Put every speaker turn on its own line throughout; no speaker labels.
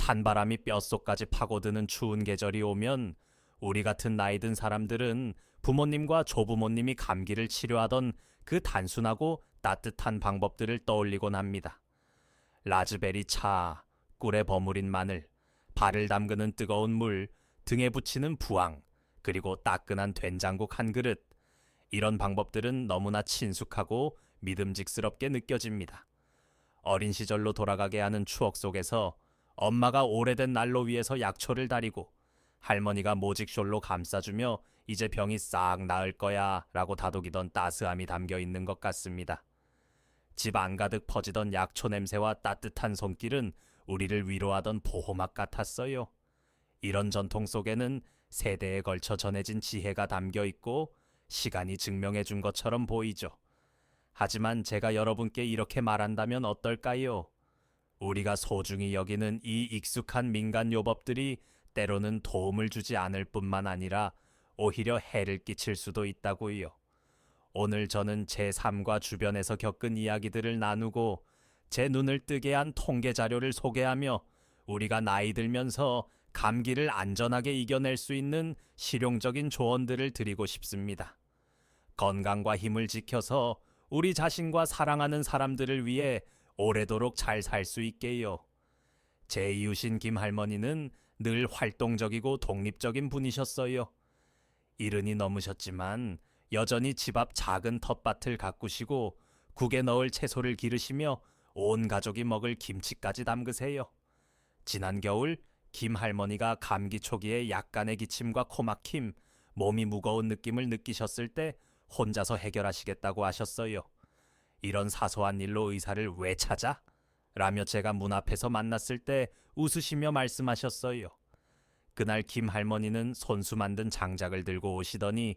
찬바람이 뼛속까지 파고드는 추운 계절이 오면 우리 같은 나이 든 사람들은 부모님과 조부모님이 감기를 치료하던 그 단순하고 따뜻한 방법들을 떠올리곤 합니다. 라즈베리 차, 꿀에 버무린 마늘, 발을 담그는 뜨거운 물, 등에 붙이는 부항, 그리고 따끈한 된장국 한 그릇. 이런 방법들은 너무나 친숙하고 믿음직스럽게 느껴집니다. 어린 시절로 돌아가게 하는 추억 속에서 엄마가 오래된 난로 위에서 약초를 다리고 할머니가 모직숄로 감싸주며 이제 병이 싹 나을 거야 라고 다독이던 따스함이 담겨 있는 것 같습니다. 집 안가득 퍼지던 약초 냄새와 따뜻한 손길은 우리를 위로하던 보호막 같았어요. 이런 전통 속에는 세대에 걸쳐 전해진 지혜가 담겨 있고 시간이 증명해 준 것처럼 보이죠. 하지만 제가 여러분께 이렇게 말한다면 어떨까요? 우리가 소중히 여기는 이 익숙한 민간 요법들이 때로는 도움을 주지 않을 뿐만 아니라 오히려 해를 끼칠 수도 있다고요. 오늘 저는 제 삶과 주변에서 겪은 이야기들을 나누고 제 눈을 뜨게 한 통계 자료를 소개하며 우리가 나이 들면서 감기를 안전하게 이겨낼 수 있는 실용적인 조언들을 드리고 싶습니다. 건강과 힘을 지켜서 우리 자신과 사랑하는 사람들을 위해 오래도록 잘 살 수 있게요. 제 이웃인 김할머니는 늘 활동적이고 독립적인 분이셨어요. 이른이 넘으셨지만 여전히 집 앞 작은 텃밭을 가꾸시고 국에 넣을 채소를 기르시며 온 가족이 먹을 김치까지 담그세요. 지난 겨울 김할머니가 감기 초기에 약간의 기침과 코막힘, 몸이 무거운 느낌을 느끼셨을 때 혼자서 해결하시겠다고 하셨어요. 이런 사소한 일로 의사를 왜 찾아? 라며 제가 문 앞에서 만났을 때 웃으시며 말씀하셨어요. 그날 김할머니는 손수 만든 장작을 들고 오시더니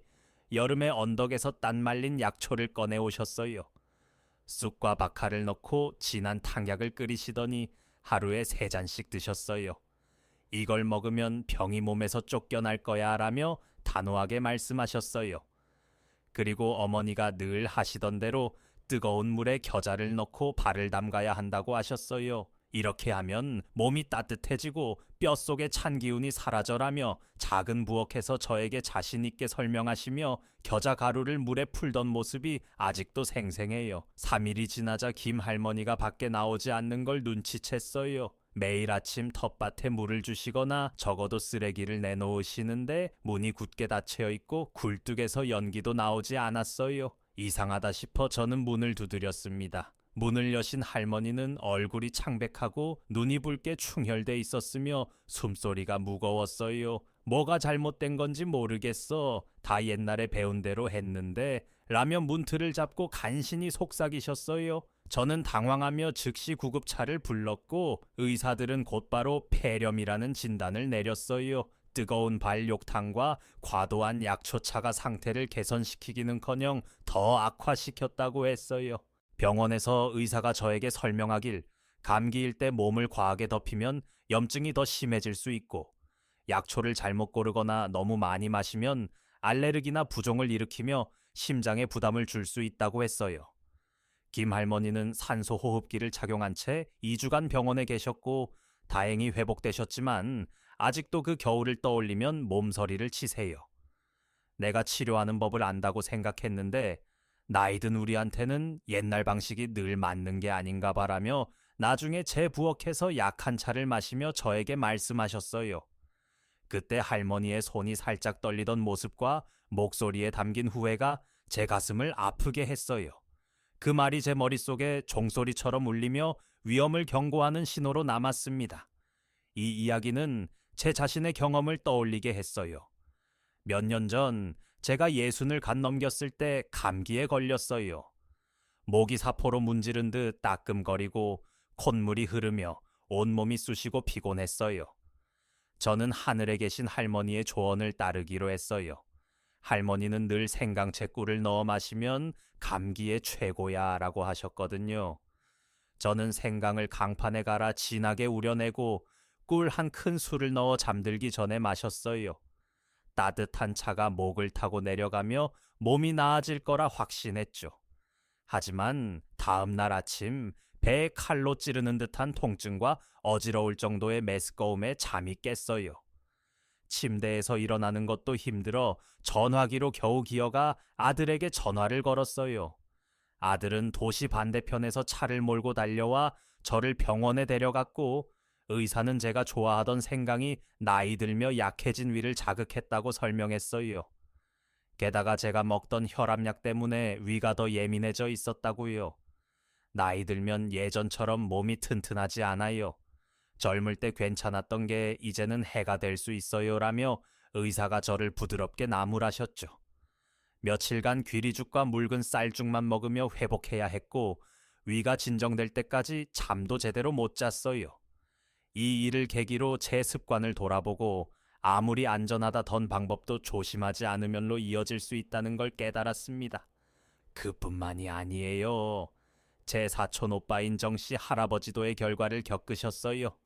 여름에 언덕에서 딴 말린 약초를 꺼내 오셨어요. 쑥과 박하를 넣고 진한 탕약을 끓이시더니 하루에 3잔씩 드셨어요. 이걸 먹으면 병이 몸에서 쫓겨날 거야 라며 단호하게 말씀하셨어요. 그리고 어머니가 늘 하시던 대로 뜨거운 물에 겨자를 넣고 발을 담가야 한다고 하셨어요. 이렇게 하면 몸이 따뜻해지고 뼛속의 찬 기운이 사라져라며 작은 부엌에서 저에게 자신 있게 설명하시며 겨자 가루를 물에 풀던 모습이 아직도 생생해요. 3일이 지나자 김할머니가 밖에 나오지 않는 걸 눈치챘어요. 매일 아침 텃밭에 물을 주시거나 적어도 쓰레기를 내놓으시는데 문이 굳게 닫혀 있고 굴뚝에서 연기도 나오지 않았어요. 이상하다 싶어 저는 문을 두드렸습니다. 문을 여신 할머니는 얼굴이 창백하고 눈이 붉게 충혈돼 있었으며 숨소리가 무거웠어요. 뭐가 잘못된 건지 모르겠어. 다 옛날에 배운 대로 했는데 라며 문틀을 잡고 간신히 속삭이셨어요. 저는 당황하며 즉시 구급차를 불렀고 의사들은 곧바로 폐렴이라는 진단을 내렸어요. 뜨거운 발욕탕과 과도한 약초차가 상태를 개선시키기는커녕 더 악화시켰다고 했어요. 병원에서 의사가 저에게 설명하길 감기일 때 몸을 과하게 덮이면 염증이 더 심해질 수 있고 약초를 잘못 고르거나 너무 많이 마시면 알레르기나 부종을 일으키며 심장에 부담을 줄 수 있다고 했어요. 김할머니는 산소 호흡기를 착용한 채 2주간 병원에 계셨고 다행히 회복되셨지만 아직도 그 겨울을 떠올리면 몸서리를 치세요. 내가 치료하는 법을 안다고 생각했는데 나이든 우리한테는 옛날 방식이 늘 맞는 게 아닌가 바라며 나중에 제 부엌에서 약한 차를 마시며 저에게 말씀하셨어요. 그때 할머니의 손이 살짝 떨리던 모습과 목소리에 담긴 후회가 제 가슴을 아프게 했어요. 그 말이 제 머릿속에 종소리처럼 울리며 위험을 경고하는 신호로 남았습니다. 이 이야기는 제 자신의 경험을 떠올리게 했어요. 몇 년 전 제가 60을 갓 넘겼을 때 감기에 걸렸어요. 목이 사포로 문지른 듯 따끔거리고 콧물이 흐르며 온몸이 쑤시고 피곤했어요. 저는 하늘에 계신 할머니의 조언을 따르기로 했어요. 할머니는 늘 생강채 꿀을 넣어 마시면 감기에 최고야 라고 하셨거든요. 저는 생강을 강판에 갈아 진하게 우려내고 꿀 한 큰술을 넣어 잠들기 전에 마셨어요. 따뜻한 차가 목을 타고 내려가며 몸이 나아질 거라 확신했죠. 하지만 다음 날 아침 배에 칼로 찌르는 듯한 통증과 어지러울 정도의 메스꺼움에 잠이 깼어요. 침대에서 일어나는 것도 힘들어 전화기로 겨우 기어가 아들에게 전화를 걸었어요. 아들은 도시 반대편에서 차를 몰고 달려와 저를 병원에 데려갔고, 의사는 제가 좋아하던 생강이 나이 들며 약해진 위를 자극했다고 설명했어요. 게다가 제가 먹던 혈압약 때문에 위가 더 예민해져 있었다고요. 나이 들면 예전처럼 몸이 튼튼하지 않아요. 젊을 때 괜찮았던 게 이제는 해가 될 수 있어요라며 의사가 저를 부드럽게 나무라셨죠. 며칠간 귀리죽과 묽은 쌀죽만 먹으며 회복해야 했고, 위가 진정될 때까지 잠도 제대로 못 잤어요. 이 일을 계기로 제 습관을 돌아보고 아무리 안전하다던 방법도 조심하지 않으면로 이어질 수 있다는 걸 깨달았습니다. 그뿐만이 아니에요. 제 사촌 오빠인 정씨 할아버지도의 결과를 겪으셨어요.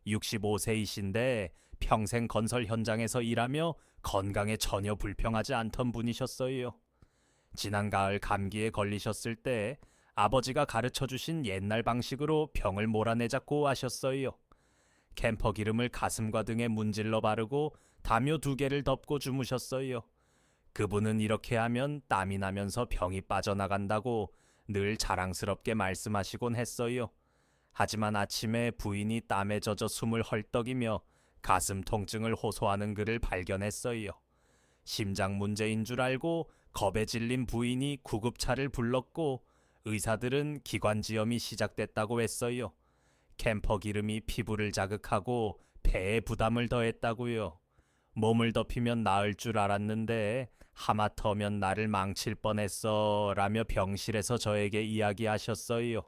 65세이신데 평생 건설 현장에서 일하며 건강에 전혀 불평하지 않던 분이셨어요. 지난 가을 감기에 걸리셨을 때 아버지가 가르쳐 주신 옛날 방식으로 병을 몰아내자고 하셨어요. 캠퍼 기름을 가슴과 등에 문질러 바르고 담요 2개를 덮고 주무셨어요. 그분은 이렇게 하면 땀이 나면서 병이 빠져나간다고 늘 자랑스럽게 말씀하시곤 했어요. 하지만 아침에 부인이 땀에 젖어 숨을 헐떡이며 가슴 통증을 호소하는 글을 발견했어요. 심장 문제인 줄 알고 겁에 질린 부인이 구급차를 불렀고, 의사들은 기관지염이 시작됐다고 했어요. 캠퍼 기름이 피부를 자극하고 배에 부담을 더했다고요. 몸을 덮이면 나을 줄 알았는데 하마터면 나를 망칠 뻔했어 라며 병실에서 저에게 이야기하셨어요.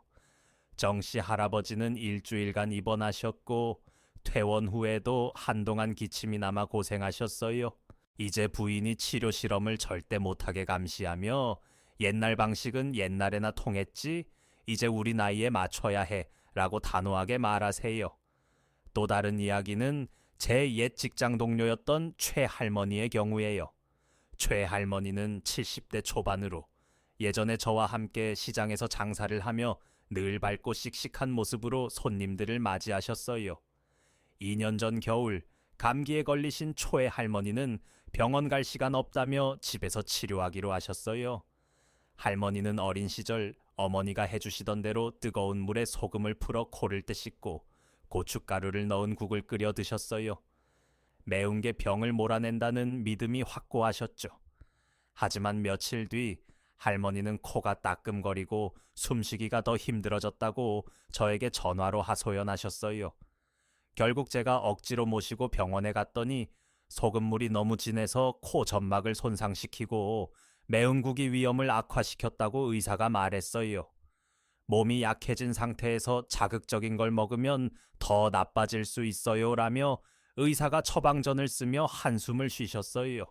정씨 할아버지는 일주일간 입원하셨고 퇴원 후에도 한동안 기침이 남아 고생하셨어요. 이제 부인이 치료 실험을 절대 못하게 감시하며 옛날 방식은 옛날에나 통했지 이제 우리 나이에 맞춰야 해 라고 단호하게 말하세요. 또 다른 이야기는 제 옛 직장 동료였던 최 할머니의 경우예요. 최 할머니는 70대 초반으로 예전에 저와 함께 시장에서 장사를 하며 늘 밝고 씩씩한 모습으로 손님들을 맞이하셨어요. 2년 전 겨울 감기에 걸리신 초의 할머니는 병원 갈 시간 없다며 집에서 치료하기로 하셨어요. 할머니는 어린 시절 어머니가 해주시던 대로 뜨거운 물에 소금을 풀어 코를 때 씻고 고춧가루를 넣은 국을 끓여 드셨어요. 매운 게 병을 몰아낸다는 믿음이 확고하셨죠. 하지만 며칠 뒤 할머니는 코가 따끔거리고 숨쉬기가 더 힘들어졌다고 저에게 전화로 하소연하셨어요. 결국 제가 억지로 모시고 병원에 갔더니 소금물이 너무 진해서 코 점막을 손상시키고 매운 국이 위험을 악화시켰다고 의사가 말했어요. 몸이 약해진 상태에서 자극적인 걸 먹으면 더 나빠질 수 있어요 라며 의사가 처방전을 쓰며 한숨을 쉬셨어요.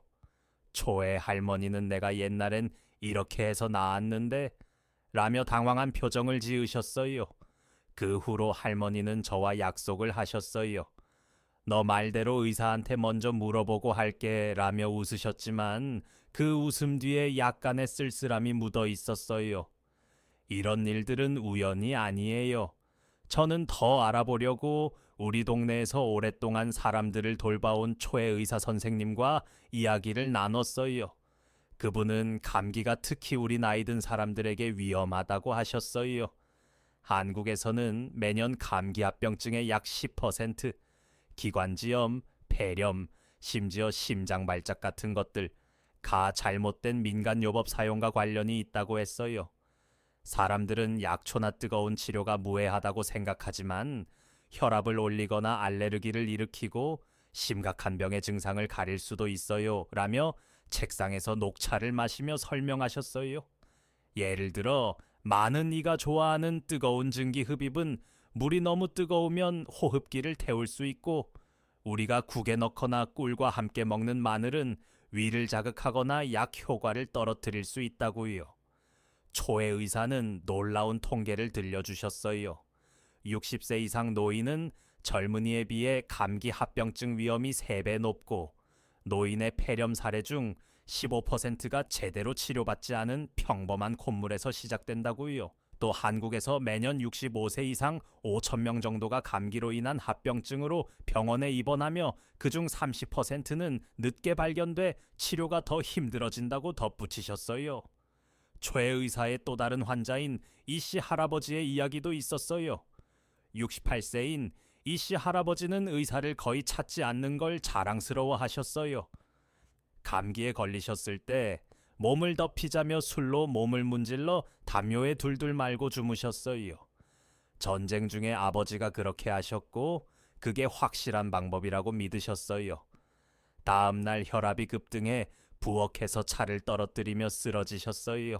초의 할머니는 내가 옛날엔 이렇게 해서 나았는데 라며 당황한 표정을 지으셨어요. 그 후로 할머니는 저와 약속을 하셨어요. 너 말대로 의사한테 먼저 물어보고 할게 라며 웃으셨지만 그 웃음 뒤에 약간의 쓸쓸함이 묻어 있었어요. 이런 일들은 우연이 아니에요. 저는 더 알아보려고 우리 동네에서 오랫동안 사람들을 돌봐온 초의 의사 선생님과 이야기를 나눴어요. 그분은 감기가 특히 우리 나이 든 사람들에게 위험하다고 하셨어요. 한국에서는 매년 감기합병증의 약 10%, 기관지염, 폐렴, 심지어 심장발작 같은 것들, 가 잘못된 민간요법 사용과 관련이 있다고 했어요. 사람들은 약초나 뜨거운 치료가 무해하다고 생각하지만 혈압을 올리거나 알레르기를 일으키고 심각한 병의 증상을 가릴 수도 있어요 라며 책상에서 녹차를 마시며 설명하셨어요. 예를 들어 많은 이가 좋아하는 뜨거운 증기 흡입은 물이 너무 뜨거우면 호흡기를 태울 수 있고, 우리가 국에 넣거나 꿀과 함께 먹는 마늘은 위를 자극하거나 약 효과를 떨어뜨릴 수 있다고요. 초의 의사는 놀라운 통계를 들려주셨어요. 60세 이상 노인은 젊은이에 비해 감기 합병증 위험이 3배 높고, 노인의 폐렴 사례 중 15%가 제대로 치료받지 않은 평범한 콧물에서 시작된다고요. 또 한국에서 매년 65세 이상 5천 명 정도가 감기로 인한 합병증으로 병원에 입원하며 그중 30%는 늦게 발견돼 치료가 더 힘들어진다고 덧붙이셨어요. 최 의사의 또 다른 환자인 이씨 할아버지의 이야기도 있었어요. 68세인 이씨 할아버지는 의사를 거의 찾지 않는 걸 자랑스러워 하셨어요. 감기에 걸리셨을 때 몸을 덮이자며 술로 몸을 문질러 담요에 둘둘 말고 주무셨어요. 전쟁 중에 아버지가 그렇게 하셨고 그게 확실한 방법이라고 믿으셨어요. 다음 날 혈압이 급등해 부엌에서 차를 떨어뜨리며 쓰러지셨어요.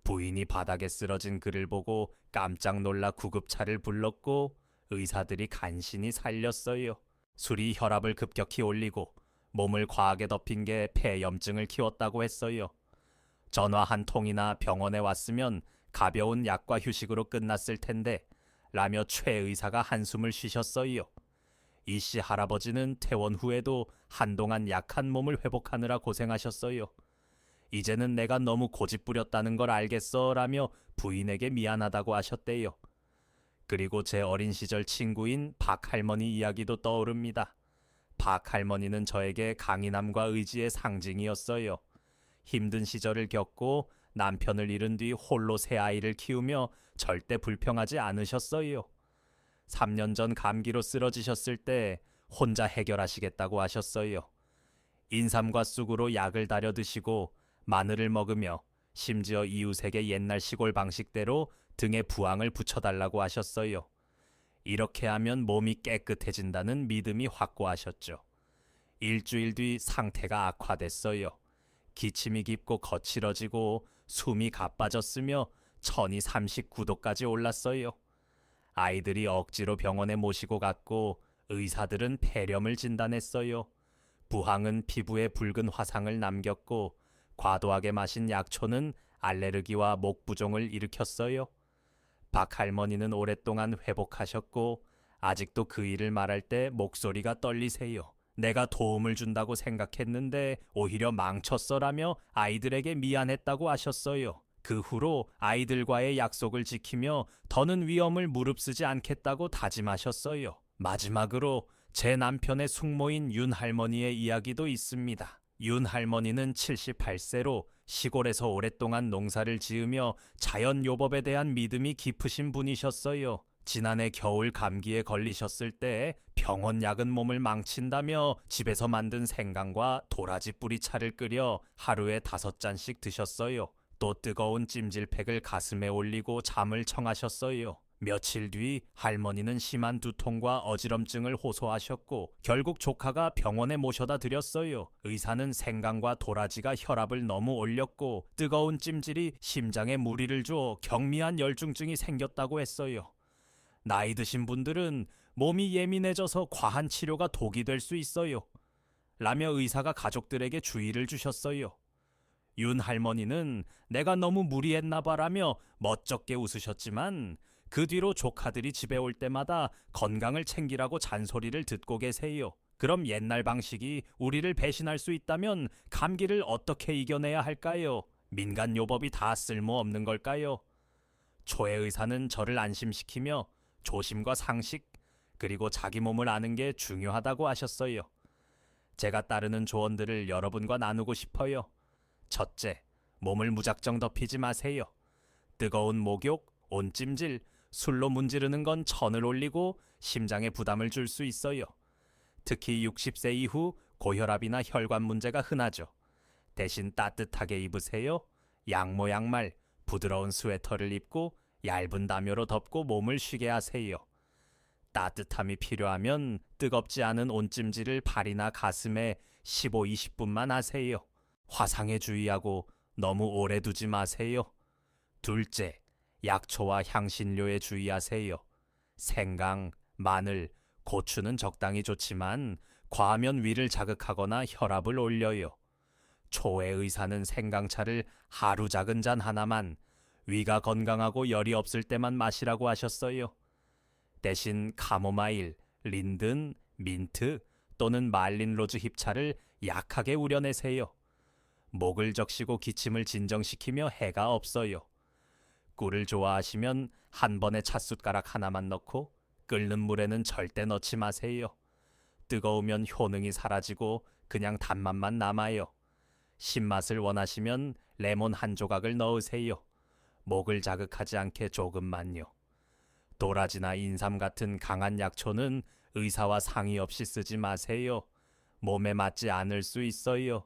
부인이 바닥에 쓰러진 그를 보고 깜짝 놀라 구급차를 불렀고 의사들이 간신히 살렸어요. 술이 혈압을 급격히 올리고 몸을 과하게 덮인 게 폐염증을 키웠다고 했어요. 전화 한 통이나 병원에 왔으면 가벼운 약과 휴식으로 끝났을 텐데 라며 최 의사가 한숨을 쉬셨어요. 이씨 할아버지는 퇴원 후에도 한동안 약한 몸을 회복하느라 고생하셨어요. 이제는 내가 너무 고집부렸다는 걸 알겠어 라며 부인에게 미안하다고 하셨대요. 그리고 제 어린 시절 친구인 박 할머니 이야기도 떠오릅니다. 박 할머니는 저에게 강인함과 의지의 상징이었어요. 힘든 시절을 겪고 남편을 잃은 뒤 홀로 새 아이를 키우며 절대 불평하지 않으셨어요. 3년 전 감기로 쓰러지셨을 때 혼자 해결하시겠다고 하셨어요. 인삼과 쑥으로 약을 달여 드시고 마늘을 먹으며 심지어 이웃에게 옛날 시골 방식대로 등에 부항을 붙여달라고 하셨어요. 이렇게 하면 몸이 깨끗해진다는 믿음이 확고하셨죠. 일주일 뒤 상태가 악화됐어요. 기침이 깊고 거칠어지고 숨이 가빠졌으며 천이 39도까지 올랐어요. 아이들이 억지로 병원에 모시고 갔고 의사들은 폐렴을 진단했어요. 부항은 피부에 붉은 화상을 남겼고 과도하게 마신 약초는 알레르기와 목 부종을 일으켰어요. 박 할머니는 오랫동안 회복하셨고 아직도 그 일을 말할 때 목소리가 떨리세요. 내가 도움을 준다고 생각했는데 오히려 망쳤어라며 아이들에게 미안했다고 하셨어요. 그 후로 아이들과의 약속을 지키며 더는 위험을 무릅쓰지 않겠다고 다짐하셨어요. 마지막으로 제 남편의 숙모인 윤 할머니의 이야기도 있습니다. 윤 할머니는 78세로 시골에서 오랫동안 농사를 지으며 자연요법에 대한 믿음이 깊으신 분이셨어요. 지난해 겨울 감기에 걸리셨을 때 병원 약은 몸을 망친다며 집에서 만든 생강과 도라지 뿌리차를 끓여 하루에 5잔씩 드셨어요. 또 뜨거운 찜질팩을 가슴에 올리고 잠을 청하셨어요. 며칠 뒤 할머니는 심한 두통과 어지럼증을 호소하셨고 결국 조카가 병원에 모셔다 드렸어요. 의사는 생강과 도라지가 혈압을 너무 올렸고 뜨거운 찜질이 심장에 무리를 줘 경미한 열중증이 생겼다고 했어요. 나이 드신 분들은 몸이 예민해져서 과한 치료가 독이 될 수 있어요. 라며 의사가 가족들에게 주의를 주셨어요. 윤 할머니는 내가 너무 무리했나 봐라며 멋쩍게 웃으셨지만 그 뒤로 조카들이 집에 올 때마다 건강을 챙기라고 잔소리를 듣고 계세요. 그럼 옛날 방식이 우리를 배신할 수 있다면 감기를 어떻게 이겨내야 할까요? 민간 요법이 다 쓸모없는 걸까요? 초의 의사는 저를 안심시키며 조심과 상식 그리고 자기 몸을 아는 게 중요하다고 하셨어요. 제가 따르는 조언들을 여러분과 나누고 싶어요. 첫째, 몸을 무작정 덮이지 마세요. 뜨거운 목욕, 온찜질, 술로 문지르는 건 천을 올리고 심장에 부담을 줄 수 있어요. 특히 60세 이후 고혈압이나 혈관 문제가 흔하죠. 대신 따뜻하게 입으세요. 양모 양말, 부드러운 스웨터를 입고 얇은 담요로 덮고 몸을 쉬게 하세요. 따뜻함이 필요하면 뜨겁지 않은 온찜질을 발이나 가슴에 15-20분만 하세요. 화상에 주의하고 너무 오래 두지 마세요. 둘째, 약초와 향신료에 주의하세요. 생강, 마늘, 고추는 적당히 좋지만 과하면 위를 자극하거나 혈압을 올려요. 초의 의사는 생강차를 하루 작은 잔 하나만 위가 건강하고 열이 없을 때만 마시라고 하셨어요. 대신 카모마일, 린든, 민트 또는 말린 로즈 잎차를 약하게 우려내세요. 목을 적시고 기침을 진정시키며 해가 없어요. 꿀을 좋아하시면 한 번에 찻숟가락 하나만 넣고 끓는 물에는 절대 넣지 마세요. 뜨거우면 효능이 사라지고 그냥 단맛만 남아요. 신맛을 원하시면 레몬 한 조각을 넣으세요. 목을 자극하지 않게 조금만요. 도라지나 인삼 같은 강한 약초는 의사와 상의 없이 쓰지 마세요. 몸에 맞지 않을 수 있어요.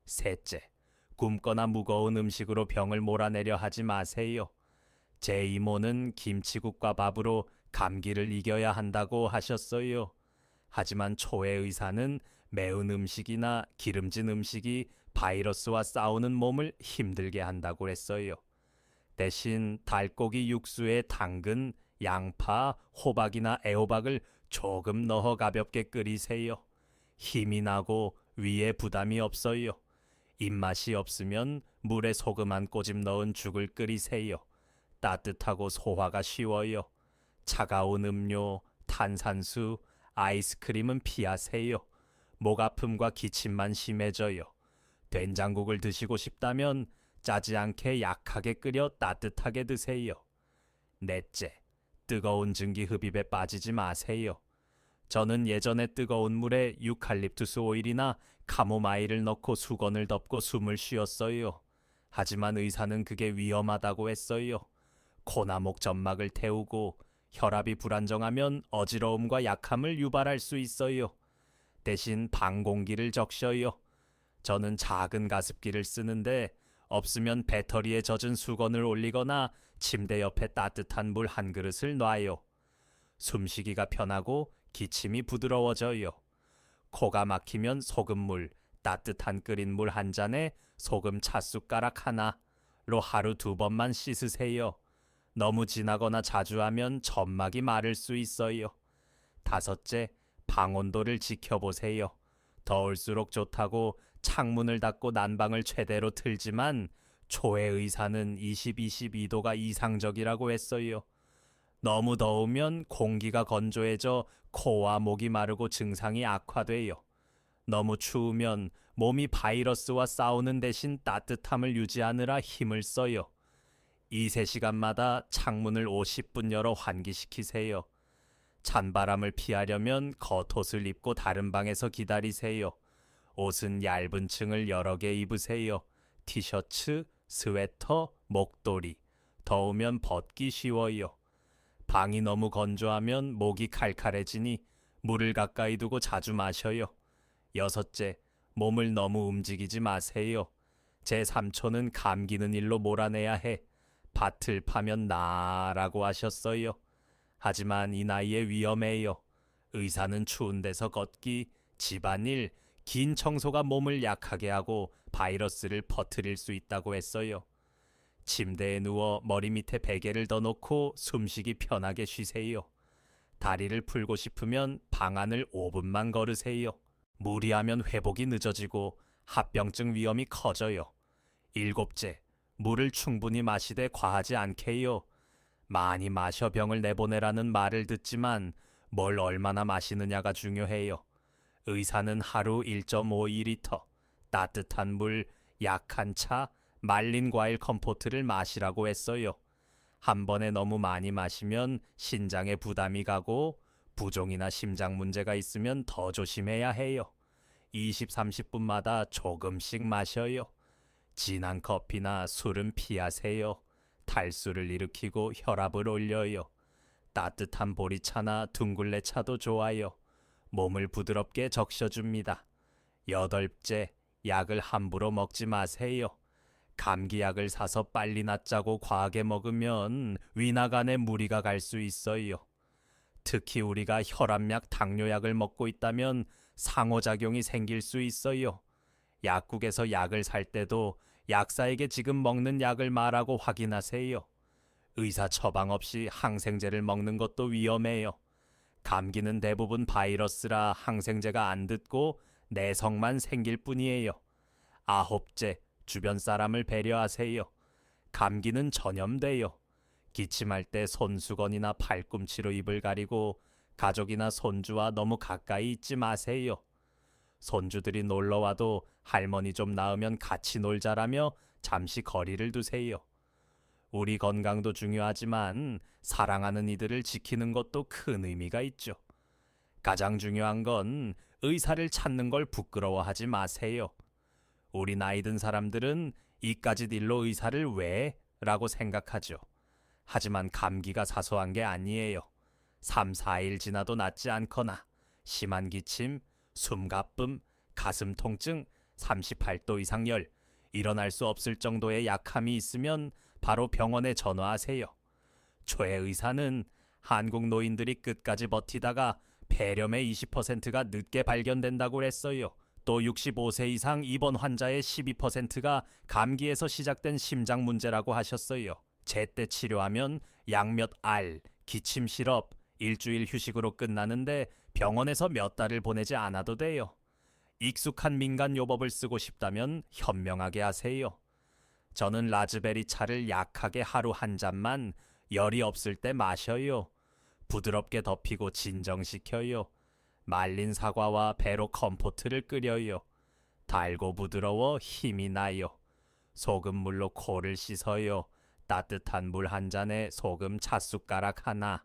셋째, 굶거나 무거운 음식으로 병을 몰아내려 하지 마세요. 제 이모는 김치국과 밥으로 감기를 이겨야 한다고 하셨어요. 하지만 초의 의사는 매운 음식이나 기름진 음식이 바이러스와 싸우는 몸을 힘들게 한다고 했어요. 대신 달고기 육수에 당근, 양파, 호박이나 애호박을 조금 넣어 가볍게 끓이세요. 힘이 나고 위에 부담이 없어요. 입맛이 없으면 물에 소금 한 꼬집 넣은 죽을 끓이세요. 따뜻하고 소화가 쉬워요. 차가운 음료, 탄산수, 아이스크림은 피하세요. 목 아픔과 기침만 심해져요. 된장국을 드시고 싶다면 짜지 않게 약하게 끓여 따뜻하게 드세요. 넷째, 뜨거운 증기 흡입에 빠지지 마세요. 저는 예전에 뜨거운 물에 유칼립투스 오일이나 카모마일을 넣고 수건을 덮고 숨을 쉬었어요. 하지만 의사는 그게 위험하다고 했어요. 코나 목 점막을 태우고 혈압이 불안정하면 어지러움과 약함을 유발할 수 있어요. 대신 방공기를 적셔요. 저는 작은 가습기를 쓰는데 없으면 배터리에 젖은 수건을 올리거나 침대 옆에 따뜻한 물 한 그릇을 놔요. 숨쉬기가 편하고 기침이 부드러워져요. 코가 막히면 소금물, 따뜻한 끓인 물 한 잔에 소금 찻숟가락 하나로 하루 2번만 씻으세요. 너무 진하거나 자주 하면 점막이 마를 수 있어요. 다섯째, 방온도를 지켜보세요. 더울수록 좋다고 창문을 닫고 난방을 최대로 틀지만 초의 의사는 22도가 이상적이라고 했어요. 너무 더우면 공기가 건조해져 코와 목이 마르고 증상이 악화돼요. 너무 추우면 몸이 바이러스와 싸우는 대신 따뜻함을 유지하느라 힘을 써요. 2~3시간마다 창문을 50분 열어 환기시키세요. 찬바람을 피하려면 겉옷을 입고 다른 방에서 기다리세요. 옷은 얇은 층을 여러 개 입으세요. 티셔츠, 스웨터, 목도리. 더우면 벗기 쉬워요. 방이 너무 건조하면 목이 칼칼해지니 물을 가까이 두고 자주 마셔요. 여섯째, 몸을 너무 움직이지 마세요. 제 삼촌은 감기는 일로 몰아내야 해. 밭을 파면 나라고 하셨어요. 하지만 이 나이에 위험해요. 의사는 추운 데서 걷기, 집안일, 긴 청소가 몸을 약하게 하고 바이러스를 퍼뜨릴 수 있다고 했어요. 침대에 누워 머리 밑에 베개를 더 놓고 숨쉬기 편하게 쉬세요. 다리를 풀고 싶으면 방 안을 5분만 걸으세요. 무리하면 회복이 늦어지고 합병증 위험이 커져요. 일곱째, 물을 충분히 마시되 과하지 않게요. 많이 마셔 병을 내보내라는 말을 듣지만 뭘 얼마나 마시느냐가 중요해요. 의사는 하루 1.52리터, 따뜻한 물, 약한 차, 말린 과일 컴포트를 마시라고 했어요. 한 번에 너무 많이 마시면 신장에 부담이 가고 부종이나 심장 문제가 있으면 더 조심해야 해요. 20~30분마다 조금씩 마셔요. 진한 커피나 술은 피하세요. 탈수를 일으키고 혈압을 올려요. 따뜻한 보리차나 둥글레차도 좋아요. 몸을 부드럽게 적셔줍니다. 여덟째, 약을 함부로 먹지 마세요. 감기약을 사서 빨리 낫자고 과하게 먹으면 위나간에 무리가 갈 수 있어요. 특히 우리가 혈압약, 당뇨약을 먹고 있다면 상호작용이 생길 수 있어요. 약국에서 약을 살 때도 약사에게 지금 먹는 약을 말하고 확인하세요. 의사 처방 없이 항생제를 먹는 것도 위험해요. 감기는 대부분 바이러스라 항생제가 안 듣고 내성만 생길 뿐이에요. 아홉째, 주변 사람을 배려하세요. 감기는 전염돼요. 기침할 때 손수건이나 팔꿈치로 입을 가리고 가족이나 손주와 너무 가까이 있지 마세요. 손주들이 놀러와도 할머니 좀 나으면 같이 놀자라며 잠시 거리를 두세요. 우리 건강도 중요하지만 사랑하는 이들을 지키는 것도 큰 의미가 있죠. 가장 중요한 건 의사를 찾는 걸 부끄러워하지 마세요. 우리 나이 든 사람들은 이까짓 일로 의사를 왜? 라고 생각하죠. 하지만 감기가 사소한 게 아니에요. 3, 4일 지나도 낫지 않거나 심한 기침, 숨가쁨, 가슴 통증, 38도 이상 열, 일어날 수 없을 정도의 약함이 있으면 바로 병원에 전화하세요. 최 의사는 한국 노인들이 끝까지 버티다가 폐렴의 20%가 늦게 발견된다고 했어요. 또 65세 이상 입원 환자의 12%가 감기에서 시작된 심장 문제라고 하셨어요. 제때 치료하면 약 몇 알, 기침 시럽, 일주일 휴식으로 끝나는데 병원에서 몇 달을 보내지 않아도 돼요. 익숙한 민간 요법을 쓰고 싶다면 현명하게 하세요. 저는 라즈베리 차를 약하게 하루 한 잔만 열이 없을 때 마셔요. 부드럽게 덮이고 진정시켜요. 말린 사과와 배로 컴포트를 끓여요. 달고 부드러워 힘이 나요. 소금물로 코를 씻어요. 따뜻한 물 한 잔에 소금 찻숟가락 하나.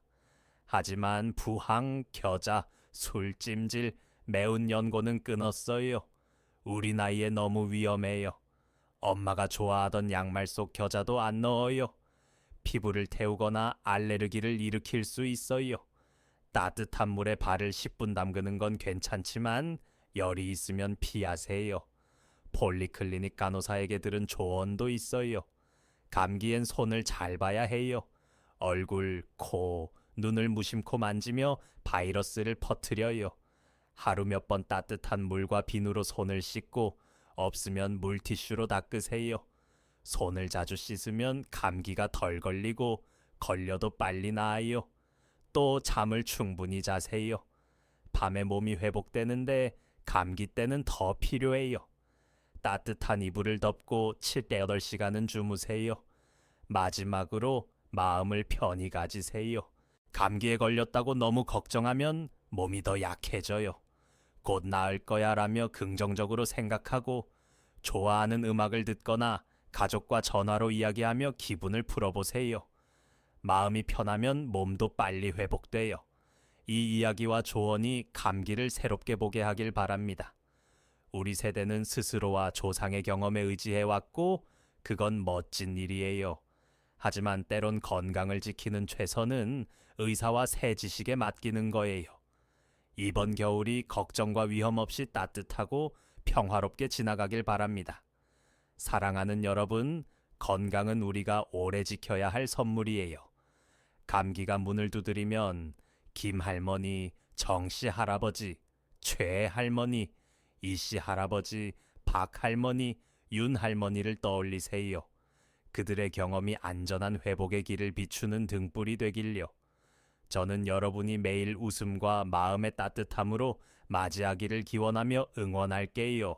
하지만 부항, 겨자, 술찜질, 매운 연고는 끊었어요. 우리 나이에 너무 위험해요. 엄마가 좋아하던 양말 속 겨자도 안 넣어요. 피부를 태우거나 알레르기를 일으킬 수 있어요. 따뜻한 물에 발을 10분 담그는 건 괜찮지만 열이 있으면 피하세요. 폴리클리닉 간호사에게 들은 조언도 있어요. 감기엔 손을 잘 봐야 해요. 얼굴, 코, 눈을 무심코 만지며 바이러스를 퍼뜨려요. 하루 몇 번 따뜻한 물과 비누로 손을 씻고 없으면 물티슈로 닦으세요. 손을 자주 씻으면 감기가 덜 걸리고 걸려도 빨리 나아요. 또 잠을 충분히 자세요. 밤에 몸이 회복되는데 감기 때는 더 필요해요. 따뜻한 이불을 덮고 7~8시간은 주무세요. 마지막으로 마음을 편히 가지세요. 감기에 걸렸다고 너무 걱정하면 몸이 더 약해져요. 곧 나을 거야 라며 긍정적으로 생각하고 좋아하는 음악을 듣거나 가족과 전화로 이야기하며 기분을 풀어보세요. 마음이 편하면 몸도 빨리 회복돼요. 이 이야기와 조언이 감기를 새롭게 보게 하길 바랍니다. 우리 세대는 스스로와 조상의 경험에 의지해왔고 그건 멋진 일이에요. 하지만 때론 건강을 지키는 최선은 의사와 새 지식에 맡기는 거예요. 이번 겨울이 걱정과 위험 없이 따뜻하고 평화롭게 지나가길 바랍니다. 사랑하는 여러분, 건강은 우리가 오래 지켜야 할 선물이에요. 감기가 문을 두드리면 김할머니, 정씨 할아버지, 최 할머니, 이씨 할아버지, 박 할머니, 윤 할머니를 떠올리세요. 그들의 경험이 안전한 회복의 길을 비추는 등불이 되길요. 저는 여러분이 매일 웃음과 마음의 따뜻함으로 맞이하기를 기원하며 응원할게요.